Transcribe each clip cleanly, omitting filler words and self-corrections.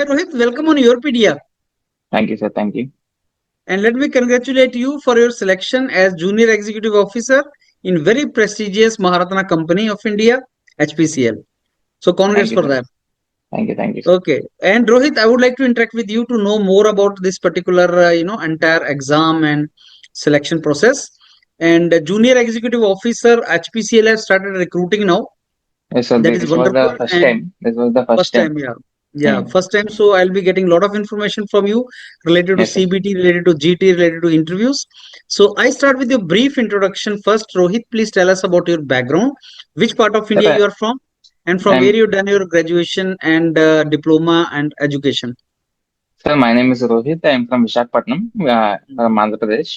Rohit, welcome on YourPedia. Thank you, sir. Thank you. And let me congratulate you for your selection as Junior Executive Officer in very prestigious Maharatna Company of India, HPCL. So Thank congrats you, for sir. that. Thank you. Thank you, sir. Okay. And Rohit, I would like to interact with you to know more about this particular, entire exam and selection process. And Junior Executive Officer, HPCL has started recruiting now. Yes, sir. That is This was the wonderful. first And time. This was the first first time. time, yeah. Yeah, Hmm. first time. So I'll be getting a lot of information from you related to Yes, sir. CBT, related to GT, related to interviews. So I start with your brief introduction first. Rohit, please tell us about your background, which part of India Sir, you are from, and from where I'm, you done your graduation and diploma and education. my name is Rohit. I'm from Visakhapatnam, from Mhm. Andhra Pradesh.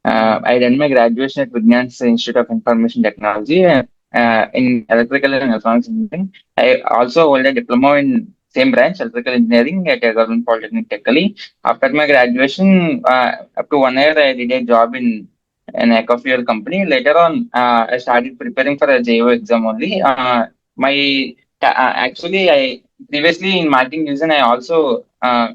Mhm. I done my graduation at Vignan's Institute of Information Technology in Electrical and Electronics Engineering. I also hold a diploma in same branch, Electrical Engineering at a Government Polytechnic Technically. After my graduation, up to 1 year, I did a job in an eco-fuel company. Later on, I started preparing for a JEO exam only. Actually, I previously in marketing division, I also co-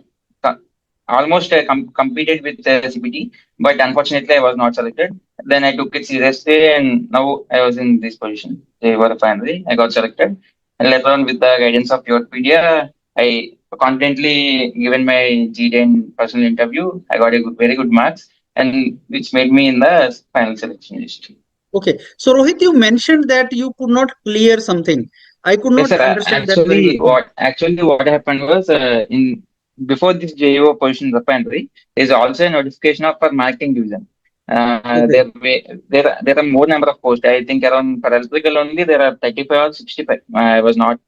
almost competed with CBT, but unfortunately, I was not selected. Then I took it seriously, and now I was in this position. They were finally, I got selected. And later on, with the guidance of YourPedia, I confidently given my GD personal interview. I got a very good marks, and which made me in the final selection list. Okay. So Rohit, you mentioned that you could not clear something. I could Yes, not sir. understand that very Actually, well. what happened was in before this JEO position refinery, there is also a notification of for marketing division. Okay. There are more number of posts. I think around for electrical only there are 35 or 65. I was not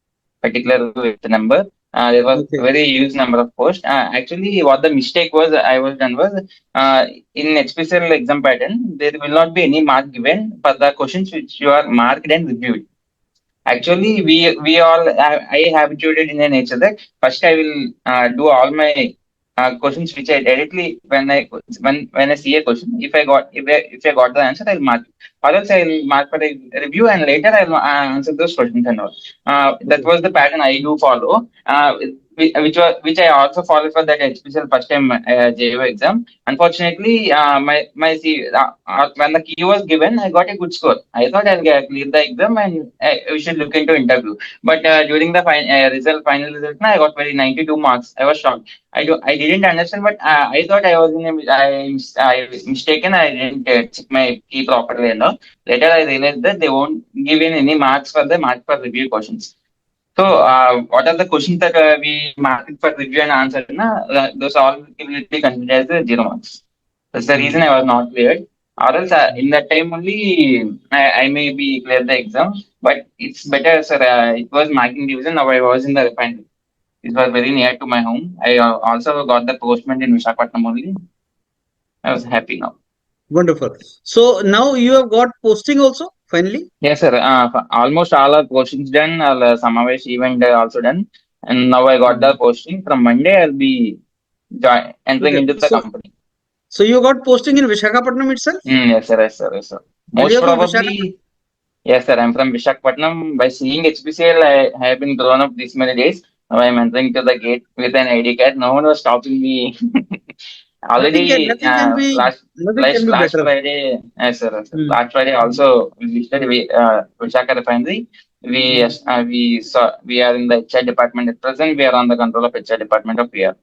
particular with the number. There was a Okay. very huge number of posts. Actually, what the mistake was I was done was in HPCL exam pattern there will not be any mark given for the questions which you are marked and reviewed. Actually, we all I habituated in a nature that first I will do all my questions which I directly when I see a question, if I got the answer, I'll mark it. Or else I'll mark for a review and later I'll answer those questions and all. That Okay. was the pattern I do follow. Which I also follow for that HPCL first time JEO exam. Unfortunately, when the key was given, I got a good score. I thought I'll clear the exam and we should look into interview. But during the final result, I got very 92 marks. I was shocked. I didn't understand, but I thought I was I mistaken. I didn't check my key properly and all. Later, I realized that they won't give in any marks for the mark for review questions. So, what are the questions that we marked for review and answered? Those all will be considered as the 0 marks. That's the reason Mhm. I was not cleared. Or else, in that time only, I may be cleared the exam. But it's better, sir. It was marking division. Now I was in the refinery. It was very near to my home. I also got the postment in Visakhapatnam only. I was happy now. Wonderful. So now you have got posting also, finally? Yes, sir. Almost all our postings done. All Samavesh event also done. And now I got the Mhm. posting. From Monday, I'll be entering Okay. into the company. So you got posting in Visakhapatnam itself? Yes, sir. Yes, sir. Yes, sir. And you Most are from Visakhapatnam? probably, yes, sir. I'm from Visakhapatnam. By seeing HPCL, I have been grown up this many days. Now I'm entering to the gate with an ID card. No one was stopping me. Already, Nothing can be last better. Friday, yes, sir. Yes, sir. Mm. Last Friday Mm. also we visited Visakha refinery. Mm. We saw we are in the HR department at present. We are on the control of HR department of PR.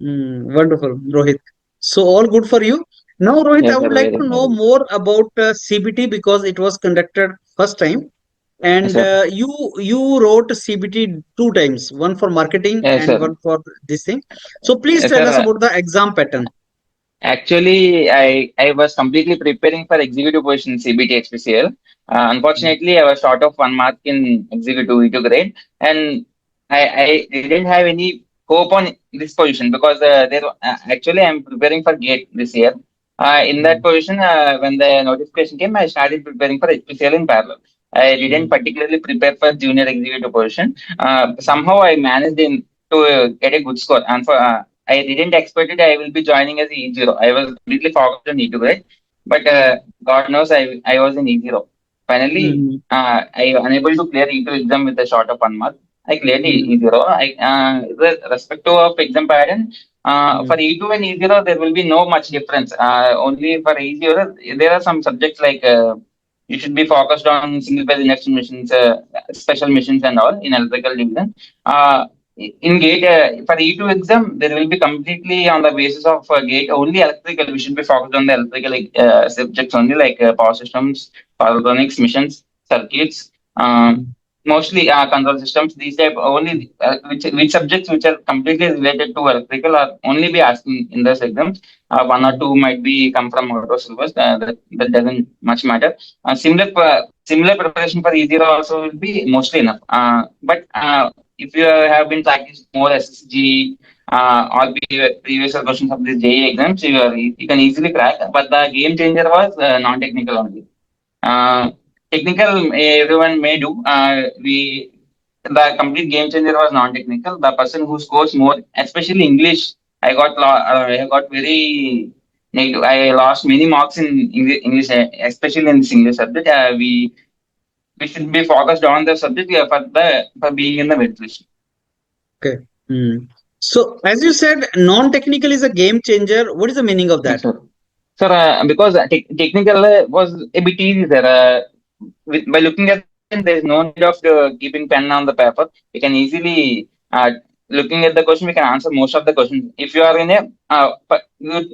Wonderful, Rohit. So all good for you. Now, Rohit, I Yes, sir. would like Very to know very. more about CBT because it was conducted first time, Yes, and sir. you wrote CBT two times, one for marketing Yes, and sir. one for this thing. So please Yes, tell us sir. about the exam pattern. Actually, I was completely preparing for executive position CBT HPCL. Mm. Unfortunately, I was short of 1 mark in executive E2 grade, and I didn't have any hope on this position because actually I'm preparing for GATE this year. In that Mm. position, when the notification came, I started preparing for HPCL in parallel. I didn't Mm. particularly prepare for junior executive position. Mm. Somehow I managed to get a good score, and I didn't expect it. I will be joining as E0. I was completely focused on E2 grade, but God knows I was in E0. Finally, Mm. I unable to clear E2 exam with a short of 1 mark. I cleared Mm, E0. With respect to of exam pattern, for mm, E2 and E0, there will be no much difference. Only for E0, there are some subjects like you should be focused on single phase induction machines, special machines, and all in electrical division. Uh, in gate for E2 exam, there will be completely on the basis of gate only electrical. We should be focused on the electrical subjects only, like power systems, power electronics, missions, circuits. Um, mm, Mostly control systems. These type only which subjects which are completely related to electrical are only be asking in this exams. One or mm. two might be come from auto syllabus. That doesn't much matter. Similar preparation for E0 also will be mostly enough. But if you have been practiced more SSG or previous questions of the JEE exams, you can easily crack. But the game changer was non-technical only. Uh, Technical, everyone may do. The complete game changer was non-technical. The person who scores more, especially English, I got very negative. I lost many marks in English, especially in this English subject. We should be focused on the subject for being in the merit list. Okay. Mm. So, as you said, non-technical is a game changer. What is the meaning of Yes, that? sir. Sir, because technical was a bit easy, sir. By looking at the question, there is no need of keeping pen on the paper. We can easily, looking at the question, we can answer most of the questions. If you are in a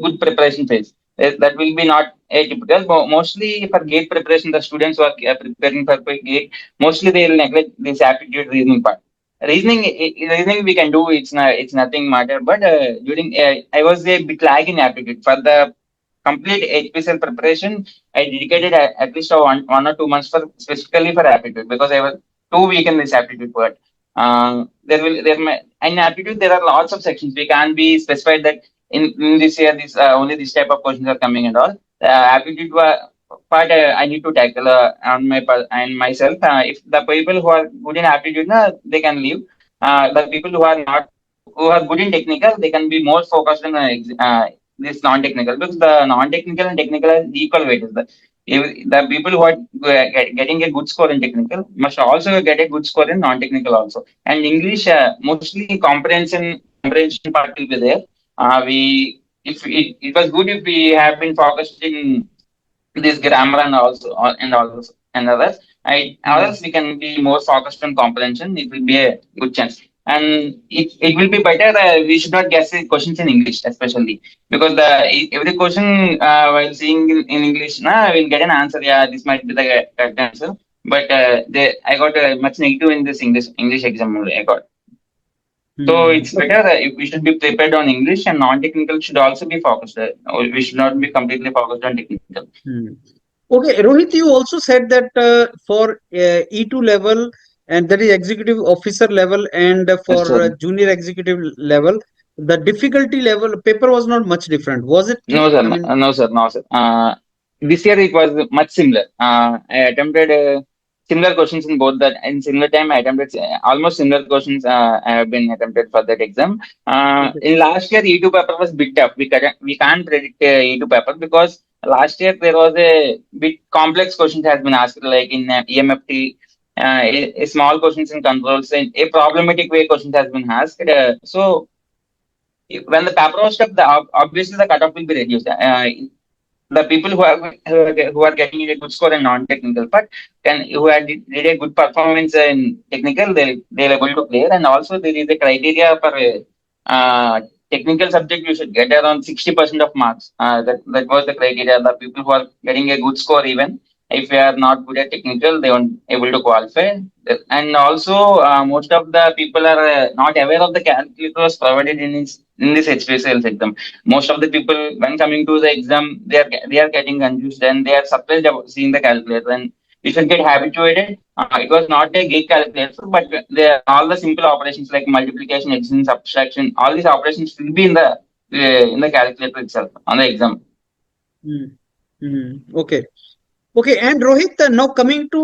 good preparation phase, that will be not atypical. Mostly for gate preparation, the students who are preparing for gate, mostly they will neglect this aptitude reasoning part. Reasoning we can do. It's nothing matter. But during I was a bit lag in aptitude for the complete HPCL preparation. I dedicated at least 1 or 2 months for specifically for aptitude because I was too weak in this aptitude part. There may in aptitude there are lots of sections. We can't be specified that in this year this only this type of questions are coming and all. Aptitude part I need to tackle on my and myself. If the people who are good in aptitude, they can leave. The people who are good in technical, they can be more focused on this non-technical because the non-technical and technical are equal weight. The people who are getting a good score in technical must also get a good score in non-technical also. And English, mostly comprehension part will be there. We if it was good if we have been focused in this grammar and also and also and others. Mm, Others we can be more focused on comprehension. It will be a good chance. And it will be better. We should not guess the questions in English, especially because every question while seeing in English, we'll get an answer. Yeah, this might be the correct answer. But I got much negative in this English exam. Only I got. So mm, it's better if we should be prepared on English and non-technical should also be focused. We should not be completely focused on technical. mm. Okay, Rohit, you also said that for E2 level, and that is executive officer level, and Yes, for sir. junior executive level, the difficulty level paper was not much different. Was it No, true? sir. I mean, No, sir. No, sir. This year it was much similar. I attempted similar questions in both that. In similar time, I attempted almost similar questions. I have been attempted for that exam. okay. In last year, E2 paper was bit tough. We can't predict E2 paper because last year there was a bit complex questions has been asked like in EMFT. A small questions in controls and a problematic way questions has been asked. So when the paper was tough, obviously the cutoff will be reduced. The people who are getting a good score in non-technical but who had did a good performance in technical, they're able to clear. And also there is a criteria for uh, technical subject. You should get around 60% of marks. That was the criteria. The people who are getting a good score, even if they are not good at technical, they won't able to qualify. And also most of the people are not aware of the calculators provided in this HPCL exam. Most of the people when coming to the exam, they are getting confused and they are surprised about seeing the calculator. And we should get habituated. It was not a gate calculator, but all the simple operations like multiplication, addition, subtraction, all these operations will be in the calculator itself on the exam. Mm, okay. Okay, and Rohit, now coming to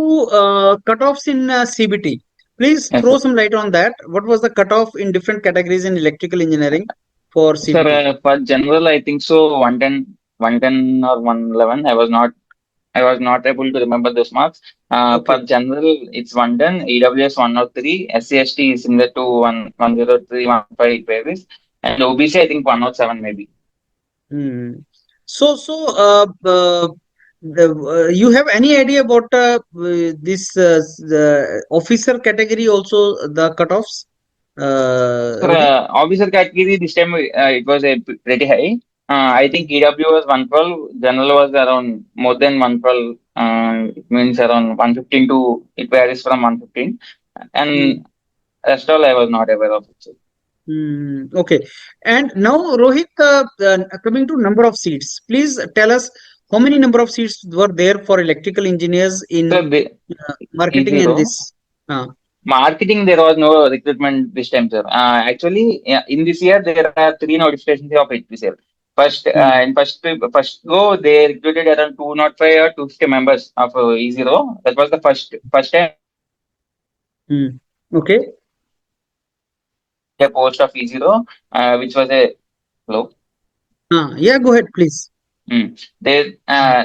cutoffs in CBT, please Yes, throw sir. some light on that. What was the cutoff in different categories in electrical engineering for Sir, CBT? for general, I think so 110, 110 or 111. I was not. I was not able to remember those marks. For Okay. general, it's 110, EWS 103, SCST is similar to 103, 105 it varies, and OBC I think 107 maybe. Hmm. You have any idea about this the officer category also the cutoffs, For Rohit? officer category, this time it was a pretty high. I think EW was 112, general was around more than 112. It means around 115 to it varies from 115, Hmm. and rest all I was not aware of it. So, Hmm. Okay. And now, Rohit, coming to number of seats, please tell us how many number of seats were there for electrical engineers so in the marketing and E0 this. Uh, marketing there was no recruitment this time, sir. Actually, in this year there are three notifications of HPCL. First, hmm. first go they recruited around 205 or 250 members of E0. That was the first time Hmm. Okay. a post of E0, which was a hello. Yeah, go ahead, please. They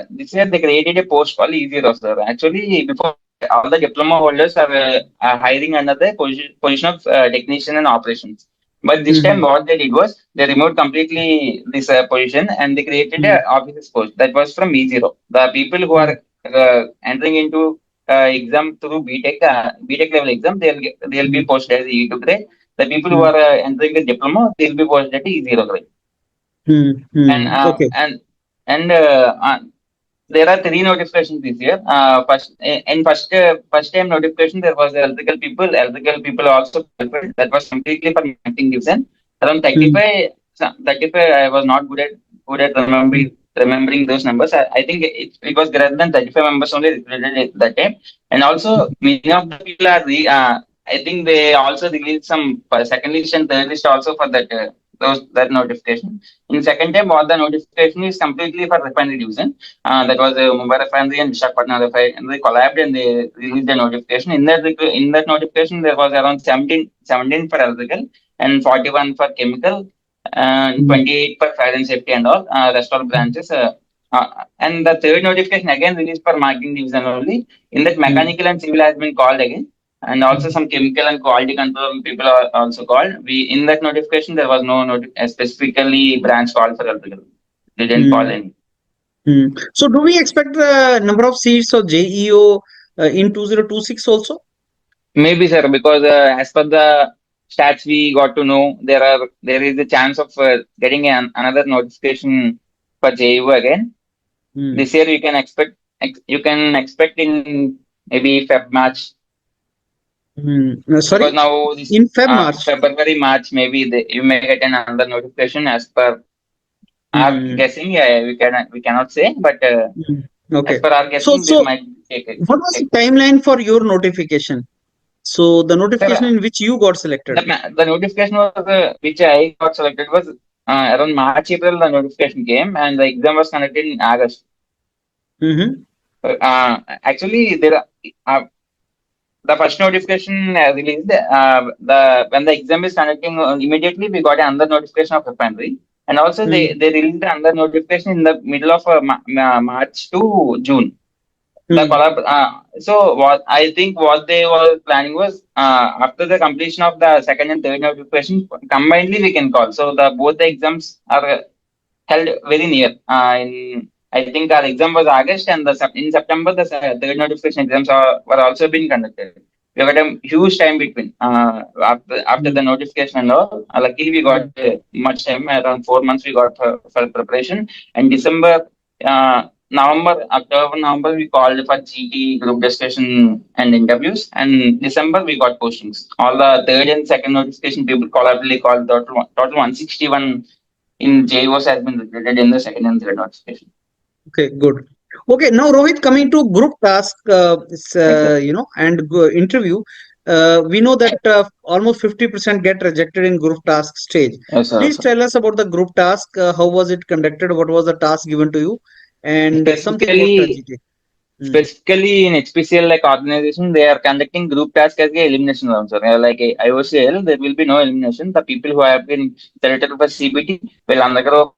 this year they created a post called E0, sir. Actually, before all the diploma holders are hiring under the position of technician and operations. But this time, Hmm. what they did was they removed completely this position and they created Hmm. a office post that was from E0. The people who Hmm. are entering into exam through BTech level exam, they'll be Hmm. posted as E2 grade. The people who Hmm. are entering the diploma, they'll be posted at E0 grade. Hmm. And Hmm. Okay. and there are three notifications this year. First time notification there was electrical people. Electrical people also qualified. That was completely for marketing division. Around Hmm. 35, 35 I was not good at Hmm. remembering those numbers. I think it was greater than 35 members only recruited at that time. And also many of the people are I think they also released some second list and third list also for that notification. In second time, all the notification is completely for refinery division. That was Mumbai refinery and Visakhapatnam refinery collabed and they released the notification. In that notification, there was around 17 for electrical and 41 for chemical and Hmm. 28 for fire and safety and all rest all branches. And the third notification again released for marketing division only. In that Hmm. mechanical and civil has been called again. And also some chemical and quality control people are also called. We in that notification there was no specifically branch called for electrical. They didn't call Hmm. any. Hmm. So, do we expect the number of seats of JEO in 2026 also? Maybe, sir, because as per the stats we got to know, there is a chance of getting another notification for JU again. Hmm. This year you can expect in maybe Feb March Hmm. because Sorry, now this in Feb March. February March maybe you may get another notification as per our Hmm. guessing. Yeah, we cannot say, but Hmm. as Okay. per our So, guessing, they so might what was the take. timeline for your notification? So, the notification Sir, in which you got selected. the notification was which I got selected was around March April. The notification came and the exam was conducted in August. Mm-hmm. Actually, the first notification released the when the exam is conducting immediately we got another notification of refinery and also Hmm. they released another notification in the middle of March to June. The Hmm. collab. So what I think what they were planning was after the completion of the second and third notification, combinedly we can call. So the both the exams are held very near. In I think our exam was August and in September the third notification exams were also being conducted. We got a huge time between after the Hmm. notification and all. Luckily we got Hmm. much time around 4 months we got for preparation and December. November, October, November, we called for GT group discussion and interviews, and December we got postings. All the third and second notification people collectively called total 161 in JOs has been recruited in the second and third notification. Okay, good. Okay, now Rohit, coming to group task, Yes, sir. and interview, we know that almost 50% get rejected in group task stage. Yes, sir. Please tell us about the group task. How was it conducted? What was the task given to you? And something about Specifically, GT. Mm. Specifically in HPCL like organization, they are conducting group task as a elimination round. So like a IOCL, there will be no elimination. The people who have been selected for CBT will undergo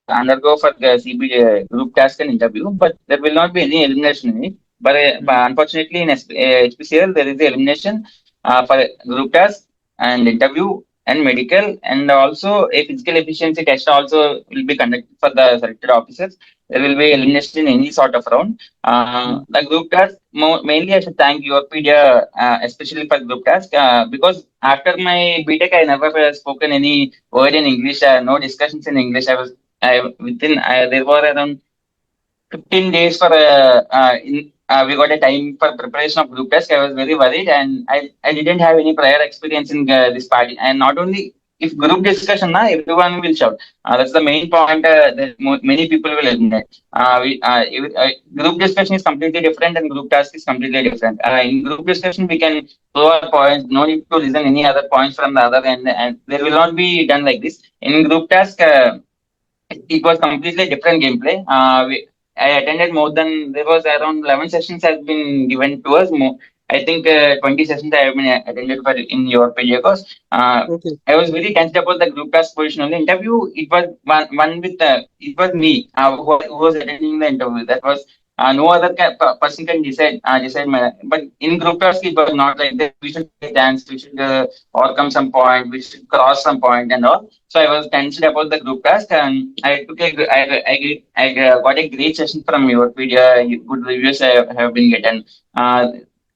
for the CBT group task and interview, but there will not be any elimination in it. But Mm. unfortunately, in HPCL, there is the elimination for group task and interview and medical, and also a physical efficiency test also will be conducted for the selected officers. There will be Mm. elimination in any sort of round. Mm. The group task, mainly I should thank YourPedia, especially for group task, because after my BTech, I never spoken any word in English, no discussions in English. There were around 15 days for we got a time for preparation of group test. I was very worried, and I didn't have any prior experience in this party. And not only if group discussion, na, everyone will shout. That's the main point that many people will admit. Group discussion is completely different, and group task is completely different. In group discussion, we can throw our points. No need to listen any other points from the other end, and there will not be done like this. In group task. It was completely different gameplay. I attended more than there was around 11 sessions has been given to us. I think 20 sessions I have been attended for in your period. Okay. I was very tensed about the group task position on the interview. It was one with it was me who was attending the interview. That was no other person can decide my. But in group task it was not like that. We should take a chance. We should overcome some point. We should cross some point and all. So I was tensed about the group task, and I took a, gr- I got a great session from YourPedia. Good reviews have been getting. Uh,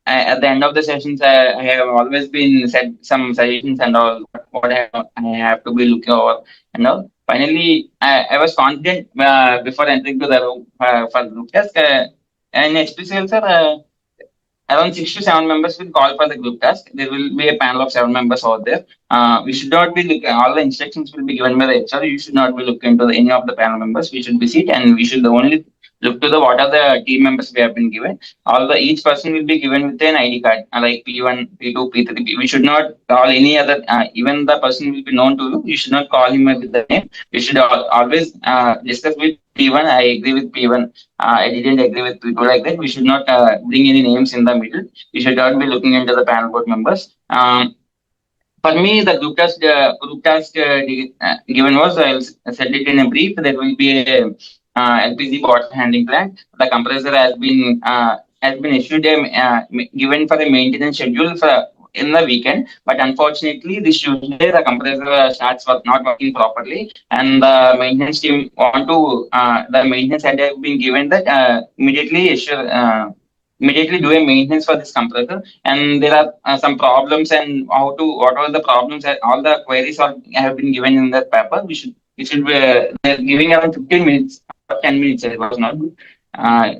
at the end of the sessions, I have always been said some suggestions and all what I have to be looking over and all. Finally, I was confident before entering to the room for group task. And HPCL, sir, around 6 to 7 members will call for the group task. There will be a panel of 7 members over there. We should not be looking, all the instructions will be given by the HR. You should not be looking into any of the panel members. We should be seat and we should only look to the what are the team members we have been given. All the each person will be given with an ID card, like P1, P2, P3. We should not call any other, even the person will be known to you. You should not call him with the name. You should always discuss with P1. I agree with P1. I didn't agree with people like that. We should not bring any names in the middle. We should not be looking into the panel board members. For me, the group task given was I'll set it in a brief. There will be a LPG water handling plant. The compressor has been issued given for a maintenance schedule for in the weekend, but unfortunately, this Tuesday the compressor starts not working properly, and the maintenance team want to the maintenance had been given that immediately do a maintenance for this compressor, and there are some problems and what are the problems that all the queries have been given in that paper. We should be they're giving around 15 minutes or 10 minutes. It was not good.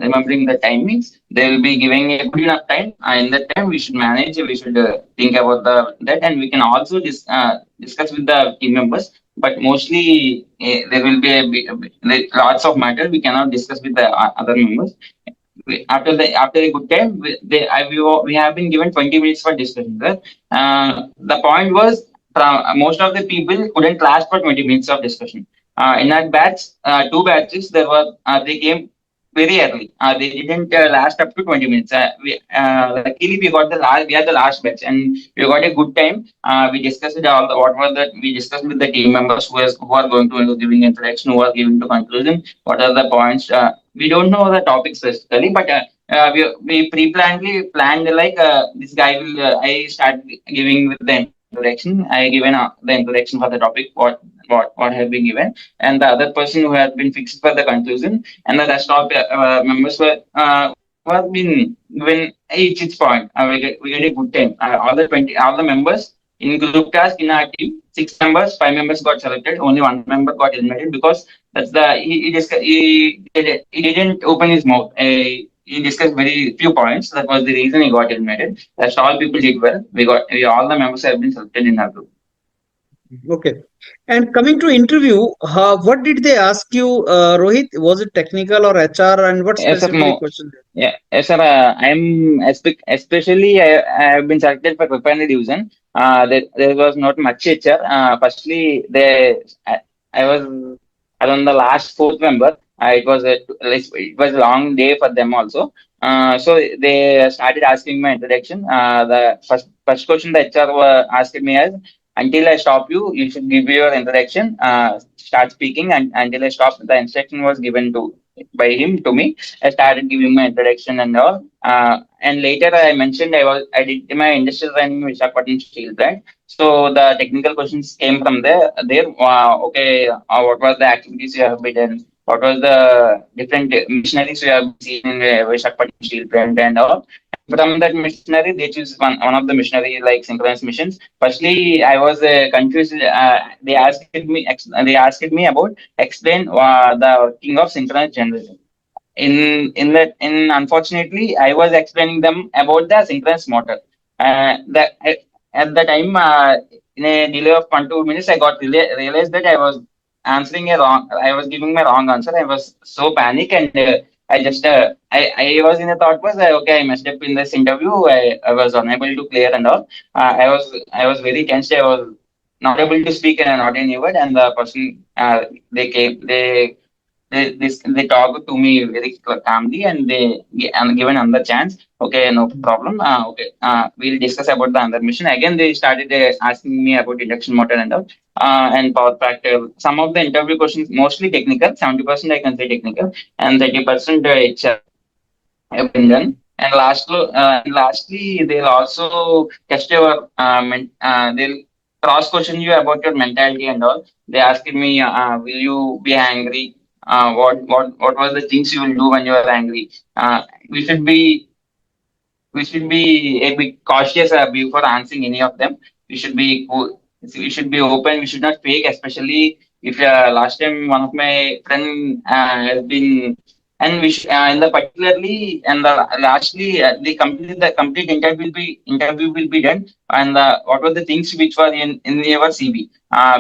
Remembering the timings, they will be giving a good enough time. In that time, we should manage. We should think about the that, and we can also discuss with the team members. But mostly, there will be lots of matter we cannot discuss with the other members. After a good time, we have been given 20 minutes for discussion. Right? The point was most of the people couldn't last for 20 minutes of discussion. In that batch, two batches, they came very early. They didn't last up to 20 minutes. Luckily, we are the last batch, and we got a good time. We discussed all the what were that we discussed with the team members who are going to giving introduction, who are giving to conclusion. What are the points? We don't know the topic specifically, but we planned like this guy will I start giving with the introduction. I given the introduction for the topic what have been given, and the other person who has been fixed for the conclusion, and the rest of the members were been given each point. We get a good time. All the members in group task in our team, 6 members, 5 members got selected. Only one member got eliminated because that's the he didn't open his mouth. He discussed very few points. That was the reason he got eliminated. That's all people did well. All the members have been selected in our group. Okay. And coming to interview, what did they ask you, Rohit? Was it technical or HR, and what Yes, sir. specifically No. question? Yeah, yes, sir. Especially I have been selected for refinery division. There was not much HR. Firstly, I was around the last fourth member. It was a long day for them also. So they started asking my introduction. The first question the HR asked me is, until I stop you, you should give your introduction. Start speaking, and until I stop, the instruction was given to by him to me. I started giving my introduction and all. And later I mentioned I did my industrial training in Visakhapatnam Steel Plant. So the technical questions came from there. Okay, what was the activities you have been done? What was the different missionaries we have seen in Visakhapatnam Steel Plant and all. From that missionary, they choose one of the missionary like synchronous missions. Firstly, I was confused. They asked me about explain the working of synchronous generator. In unfortunately, I was explaining them about the synchronous motor. That at the time, in a delay of 1 2 minutes, I got realized that I was answering a wrong. I was giving my wrong answer. I was so panic, and I was in a thought was okay, I messed up in this interview. I was unable to clear and all. I was very tensed. I was not able to speak and not any word. And the person they came they talk to me very calmly, and and given another chance. Okay, no problem. Okay, we'll discuss about the other mission. Again, they started asking me about induction motor and all, and power factor. Some of the interview questions mostly technical. 70% I can say technical, and 30% HR have been done. And they'll also test your they'll cross question you about your mentality and all. They asked me, will you be angry? What was the things you will do when you are angry? We should be we should be a bit cautious before answering any of them. We should be open. We should not fake, especially if last time one of my friend has been, and in the particularly and the lastly the complete interview will be done, and what were the things which were in your CV.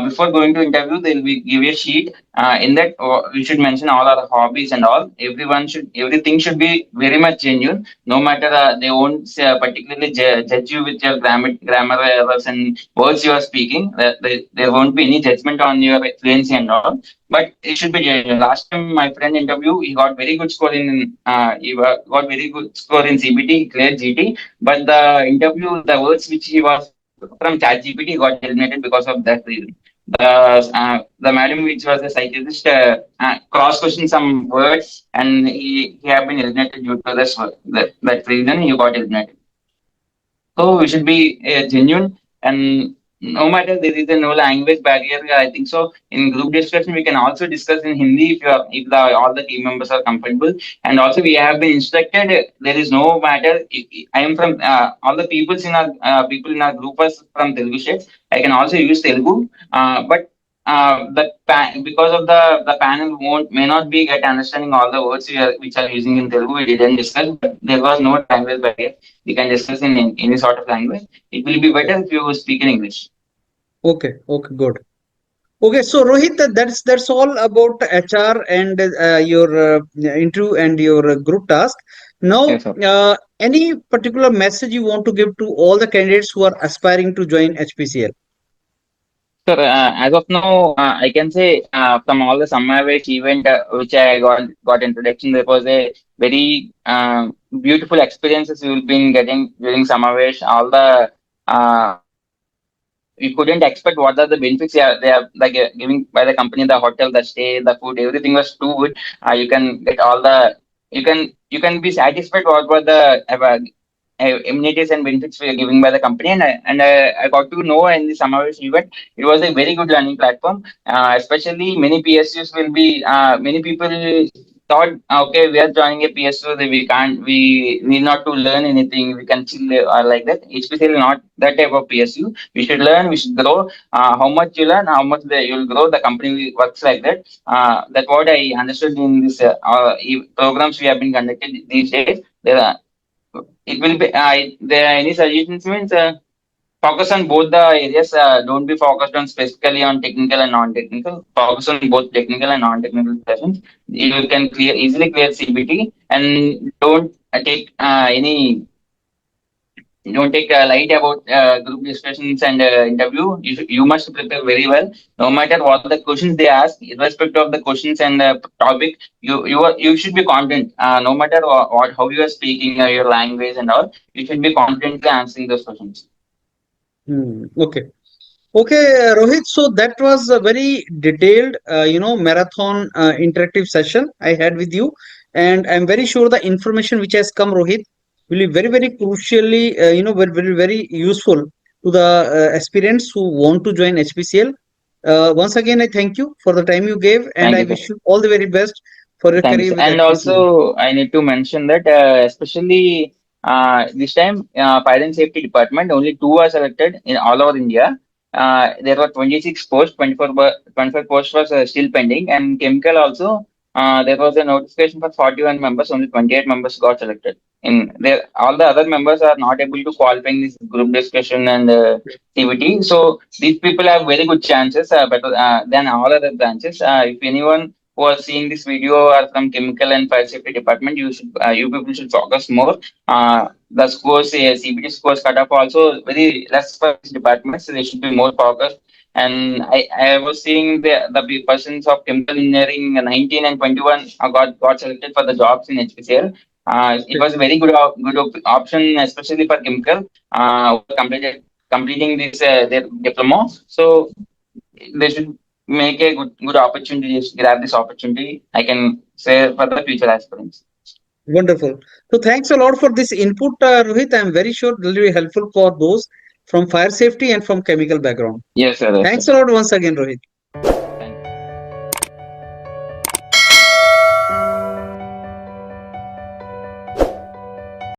Before going to interview, they will be give you a sheet. In that, we should mention all our hobbies and all. Everything should be very much genuine. No matter they won't particularly judge you with your grammar errors and words you are speaking. There won't be any judgment on your fluency and all. But it should be genuine. Last time my friend interview, he got very good score in got very good score in CBT, he cleared GT. But the interview, the words which he was from ChatGPT got eliminated because of that reason. The madam, which was a psychologist, cross questioned some words, and he have been eliminated due to that reason. He got eliminated. So we should be genuine, and no matter there is a no language barrier. I think so. In group discussion, we can also discuss in Hindi if all the team members are comfortable. And also, we have been instructed. There is no matter. I am from all the people in our group was from Telugu states. I can also use Telugu, but because of the panel may not be get understanding all the words which are using in Telugu. We didn't discuss, but there was no language barrier. We can discuss in any sort of language. It will be better if you speak in English. Okay, okay, good. Okay, so Rohit, that's all about HR and your interview and your group task. Now, Yes, sir. any particular message you want to give to all the candidates who are aspiring to join HPCL? Sir, as of now, I can say from all the Summer-based event which I got introduction, there was a very beautiful experiences we will be getting during Summer-based. All the we couldn't expect what are the benefits they are like giving by the company, the hotel, the stay, the food, everything was too good. You can get all the you can be satisfied what were the amenities and benefits we are giving by the company, and I got to know in the Samavesh event it was a very good learning platform. Especially many PSUs will be many people thought okay, we are joining a PSU, that we need not to learn anything, we can chill like that. HPCL not that type of PSU. We should learn, we should grow. How much you learn, how much you'll grow, the company works like that. That's what I understood in this programs we have been conducted these days. There are it will be there are any suggestions means focus on both the areas. Don't be focused on specifically on technical and non-technical. Focus on both technical and non-technical sessions. You can easily clear CBT, and don't take any don't take light about group discussions and interview. You must prepare very well, no matter what the questions they ask, irrespective of the questions and topic. You should be confident, no matter what how you are speaking or your language and all. You should be confidently answering those questions. Okay. Okay, Rohit. So that was a very detailed, marathon interactive session I had with you, and I'm very sure the information which has come, Rohit, will be very, very crucially, very, very, very useful to the aspirants who want to join HPCL. Once again, I thank you for the time you gave, and Thank I you, sir. wish you all the very best for your Thanks. career with And HPCL. also, I need to mention that especially this time, fire and safety department, only two are selected in all over India. There were 26 posts, 24 posts was still pending, and chemical also, there was a notification for 41 members, only 28 members got selected. In there, all the other members are not able to qualify in this group discussion and CVT. So these people have very good chances, better than all other branches. If anyone who are seeing this video are from chemical and fire safety department, you people should focus more. The scores, CBT scores cut off also very less for these departments, so they should be more focused. And I was seeing the persons of chemical engineering 19 and 21 got selected for the jobs in HPCL. It was a very option, especially for chemical, completing this their diploma. So they should make a good opportunity, just grab this opportunity. I can say for the future aspirants. Wonderful. So thanks a lot for this input, Rohit. I'm very sure it will be helpful for those from fire safety and from chemical background. Yes, sir. Yes, sir. Thanks a lot once again, Rohit.